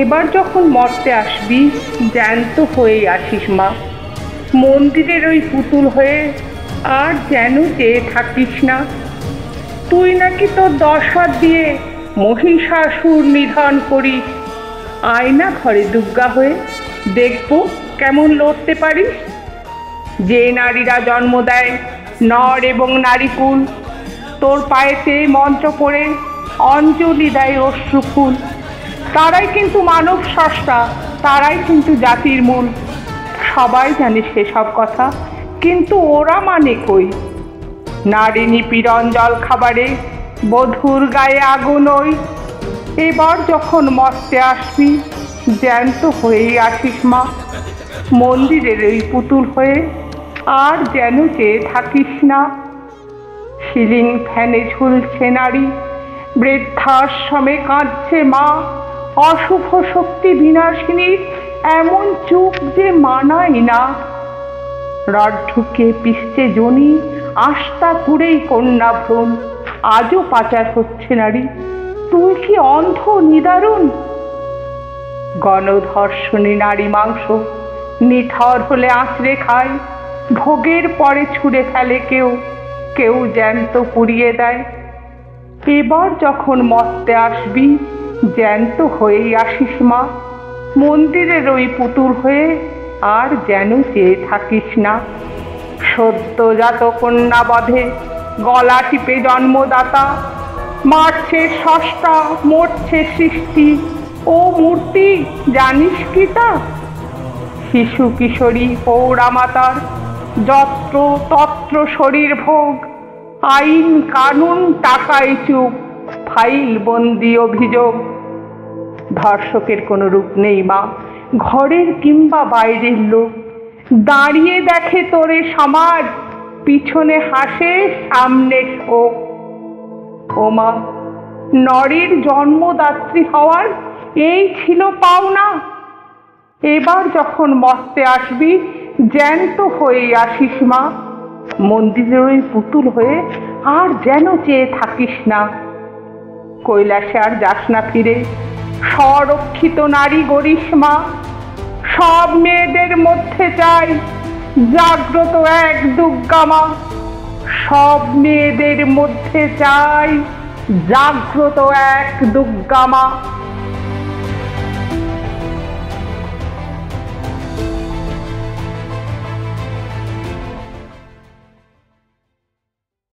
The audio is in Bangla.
এবার যখন মরতে আসবি জ্যান্ত হয়েই আসিস মা, মন্দিরের ওই পুতুল হয়ে আর যেন চেয়ে থাকিস না। তুই নাকি তোর 10 হাত দিয়ে মহিষাসুর নিধন করিস। আয়না ঘরে দুর্গা হয়ে দেখবো কেমন লড়তে পারিস। যে নারীরা জন্ম দেয় নর এবং নারীকুল, তোর পায়েতে মন্ত্র পড়ে অঞ্জলি দেয় অশ্রুফুল, তারাই কিন্তু মানব স্রষ্টা, তারাই কিন্তু জাতির মূল। সবাই জানে সেসব কথা, কিন্তু ওরা মানে কই? নারী নিপীড়ন জল খাবারে বধূর গায়ে আগুন ওই। এবার যখন মরতে আসবি জ্যান্ত হয়েই আসিস মা, মন্দিরের ওই পুতুল হয়ে আর যেন চেয়ে থাকিস না। সিলিং ফ্যানে ঝুলছে নারী, বৃদ্ধাশ্রমে কাঁদছে মা, অশুভ শক্তি বিনাশিনীর এমন চুপ যে মানায় না। রড ঢুকে পিষছে জনি, আস্থা কুড়েই কন্যা ভ্রূণ, আজও পাচার হচ্ছে নারী। তুই কি অন্ধ নিদারুণ? গণধর্ষণে নারী মাংস নিথর হলে আঁচড়ে খায়, ভোগের পরে ছুঁড়ে ফেলে কেউ, কেউ জ্যান্ত পুড়িয়ে দেয়। এবার যখন মরতে আসবি জ্যান্ত হয়েই আসিস মা, মন্দিরের ওই পুতুল হয়ে আর যেন চেয়ে থাকিস না। সদ্যজাত কন্যা বধে গলা টিপে জন্মদাতা, মারছে স্রষ্টা মরছে সৃষ্টি, ও মূর্তি জানিস কি তা? শিশু কিশোরী পৌরা মাতার যত্র তত্র শরীর ভোগ, আইন কানুন টাকায় চুপ, ফাইল বন্দি অভিযোগ। ধর্ষকের কোনো রূপ নেই মা, ঘরের কিংবা বাইরের লোক, দাঁড়িয়ে দেখে তোরে সমাজ, পিছনে হাসে সামনে শোক। ও মা, নরের জন্মদাত্রী হওয়ার এই ছিল পাওনা। এবার যখন মরতে আসবি জ্যান্ত হয়েই আসিস মা, মন্দিরের ওই পুতুল হয়ে আর যেন চেয়ে থাকিস না। কৈলাসে আর যাস না ফিরে, স্বরক্ষিত নারী গরিস মা। সব মেয়েদের মধ্যে চাই জাগ্রত এক দুর্গা মা, সব মেয়েদের মধ্যে চাই জাগ্রত এক দুর্গা মা।